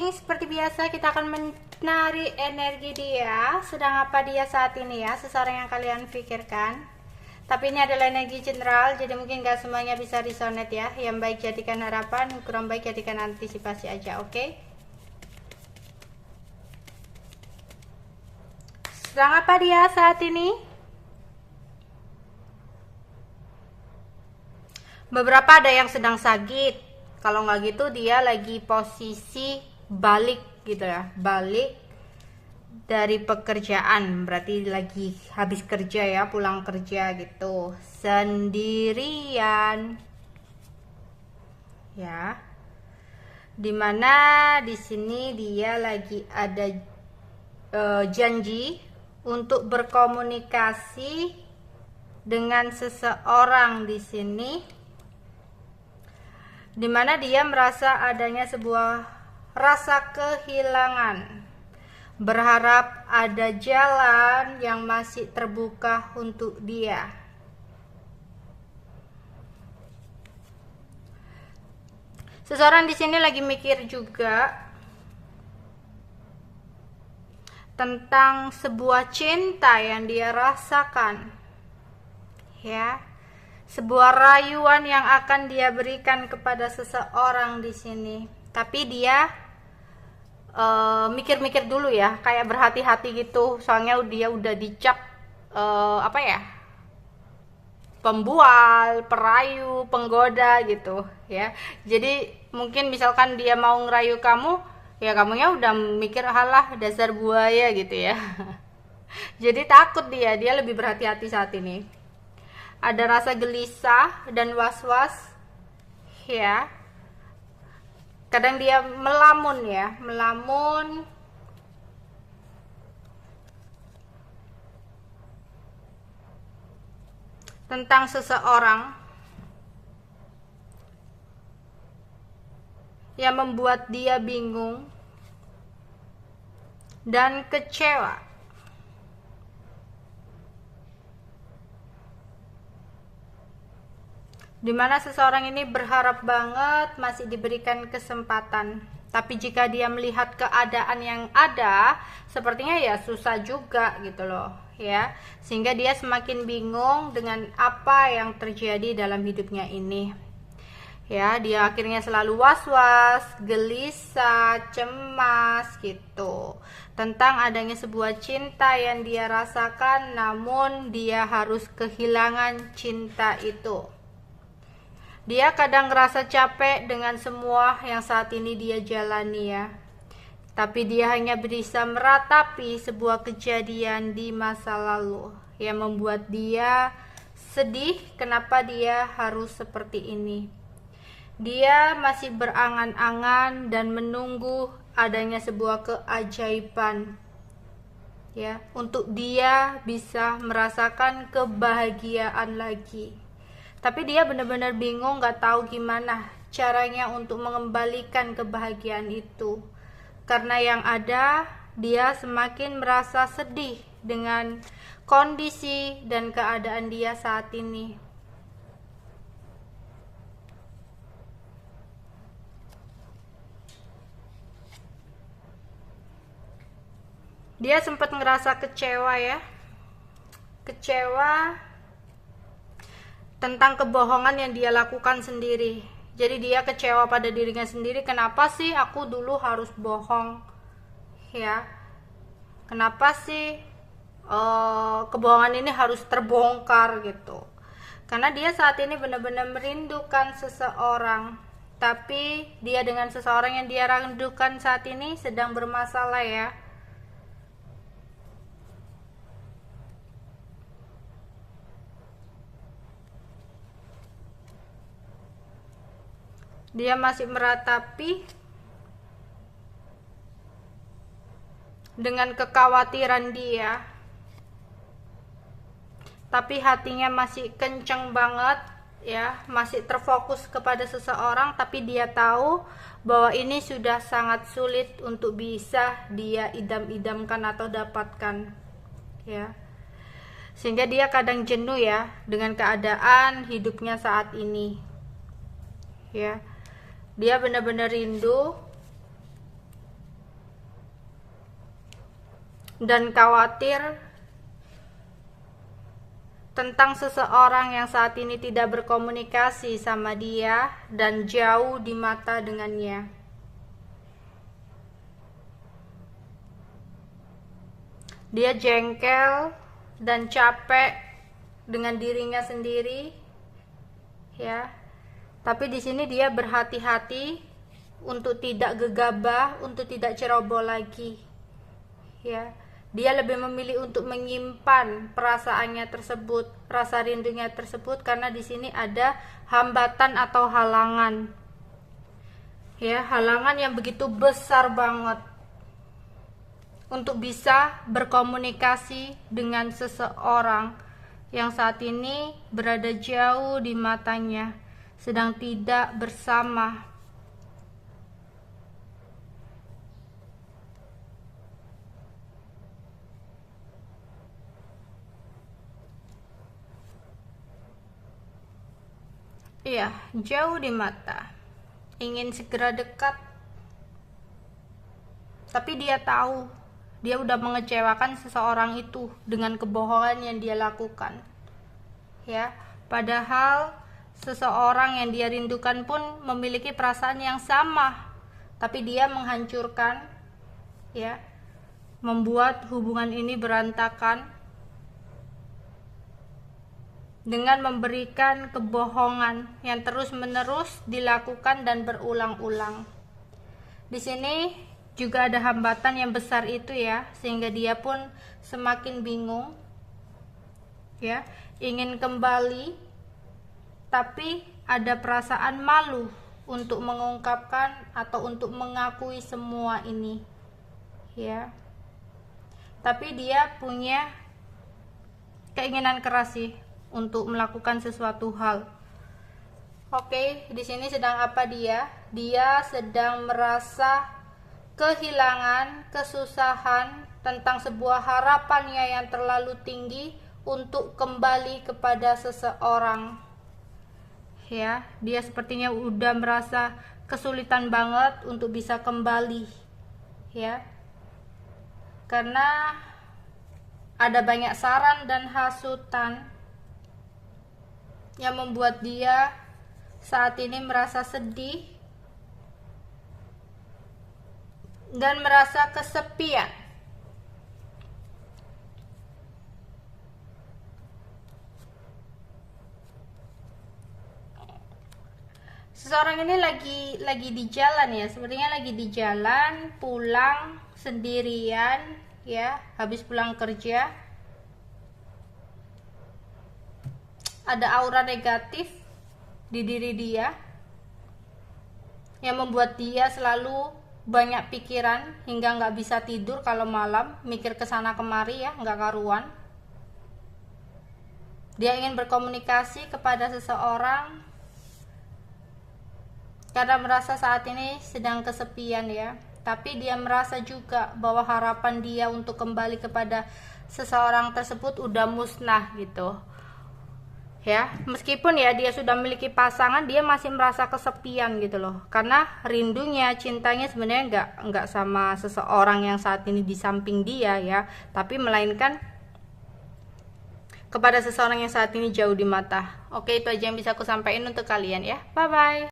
reading seperti biasa kita akan menarik energi dia. Sedang apa dia saat ini ya, seseorang yang kalian pikirkan. Tapi ini adalah energi general, jadi mungkin gak semuanya bisa resonate ya. Yang baik jadikan harapan, kurang baik jadikan antisipasi aja, oke? Sedang apa dia saat ini? Beberapa ada yang sedang sakit. Kalau nggak gitu dia lagi posisi balik gitu ya, balik dari pekerjaan, berarti lagi habis kerja ya, pulang kerja gitu, sendirian ya. Dimana di sini dia lagi ada janji untuk berkomunikasi dengan seseorang di sini, dimana dia merasa adanya sebuah rasa kehilangan, berharap ada jalan yang masih terbuka untuk dia. Seseorang di sini lagi mikir juga tentang sebuah cinta yang dia rasakan, ya. Sebuah rayuan yang akan dia berikan kepada seseorang di sini. Tapi dia mikir-mikir dulu ya, kayak berhati-hati gitu. Soalnya dia udah dicap apa ya? Pembual, perayu, penggoda gitu ya. Jadi mungkin misalkan dia mau ngerayu kamu, ya kamunya udah mikir halah dasar buaya gitu ya. Jadi takut dia lebih berhati-hati saat ini. Ada rasa gelisah dan was-was ya. Kadang dia melamun ya, melamun tentang seseorang yang membuat dia bingung dan kecewa. Dimana seseorang ini berharap banget masih diberikan kesempatan. Tapi jika dia melihat keadaan yang ada, sepertinya ya susah juga gitu loh ya. Sehingga dia semakin bingung dengan apa yang terjadi dalam hidupnya ini. Ya, dia akhirnya selalu was-was, gelisah, cemas gitu. Tentang adanya sebuah cinta yang dia rasakan, namun dia harus kehilangan cinta itu. Dia kadang ngerasa capek dengan semua yang saat ini dia jalani ya. Tapi dia hanya bisa meratapi sebuah kejadian di masa lalu yang membuat dia sedih kenapa dia harus seperti ini. Dia masih berangan-angan dan menunggu adanya sebuah keajaiban ya, untuk dia bisa merasakan kebahagiaan lagi. Tapi dia benar-benar bingung, gak tahu gimana caranya untuk mengembalikan kebahagiaan itu. Karena yang ada, dia semakin merasa sedih dengan kondisi dan keadaan dia saat ini. Dia sempat ngerasa kecewa ya. Kecewa tentang kebohongan yang dia lakukan sendiri. Jadi dia kecewa pada dirinya sendiri, kenapa sih aku dulu harus bohong ya, kenapa sih kebohongan ini harus terbongkar gitu. Karena dia saat ini benar-benar merindukan seseorang, tapi dia dengan seseorang yang dia rindukan saat ini sedang bermasalah ya. Dia masih meratapi dengan kekhawatiran dia, tapi hatinya masih kenceng banget ya, masih terfokus kepada seseorang, tapi dia tahu bahwa ini sudah sangat sulit untuk bisa dia idam-idamkan atau dapatkan ya. Sehingga dia kadang jenuh ya dengan keadaan hidupnya saat ini ya. Dia benar-benar rindu dan khawatir tentang seseorang yang saat ini tidak berkomunikasi sama dia dan jauh di mata dengannya. Dia jengkel dan capek dengan dirinya sendiri, ya. Tapi di sini dia berhati-hati untuk tidak gegabah, untuk tidak ceroboh lagi, ya. Dia lebih memilih untuk menyimpan perasaannya tersebut, rasa rindunya tersebut, karena di sini ada hambatan atau halangan. Ya, halangan yang begitu besar banget untuk bisa berkomunikasi dengan seseorang yang saat ini berada jauh di matanya, sedang tidak bersama. Iya, jauh di mata, ingin segera dekat, tapi dia tahu dia udah mengecewakan seseorang itu dengan kebohongan yang dia lakukan, ya. Padahal seseorang yang dia rindukan pun memiliki perasaan yang sama, tapi dia menghancurkan, ya, membuat hubungan ini berantakan dengan memberikan kebohongan yang terus-menerus dilakukan dan berulang-ulang. Di sini juga ada hambatan yang besar itu, ya, sehingga dia pun semakin bingung, ya, ingin kembali, tapi ada perasaan malu untuk mengungkapkan atau untuk mengakui semua ini, ya. Tapi dia punya keinginan keras sih untuk melakukan sesuatu hal. Oke, di sini sedang apa dia? Dia sedang merasa kehilangan, kesusahan tentang sebuah harapannya yang terlalu tinggi untuk kembali kepada seseorang. Ya, dia sepertinya udah merasa kesulitan banget untuk bisa kembali, ya. Karena ada banyak saran dan hasutan yang membuat dia saat ini merasa sedih dan merasa kesepian. Seseorang ini lagi di jalan, ya, sepertinya lagi di jalan, pulang sendirian, ya, habis pulang kerja. Ada aura negatif di diri dia yang membuat dia selalu banyak pikiran hingga nggak bisa tidur kalau malam, mikir kesana kemari, ya, nggak karuan. Dia ingin berkomunikasi kepada seseorang karena merasa saat ini sedang kesepian, ya. Tapi dia merasa juga bahwa harapan dia untuk kembali kepada seseorang tersebut udah musnah gitu, ya. Meskipun, ya, dia sudah memiliki pasangan, dia masih merasa kesepian gitu loh, karena rindunya, cintanya sebenarnya nggak sama seseorang yang saat ini di samping dia, ya, tapi melainkan kepada seseorang yang saat ini jauh di mata. Oke, itu aja yang bisa aku sampaikan untuk kalian, ya. Bye bye.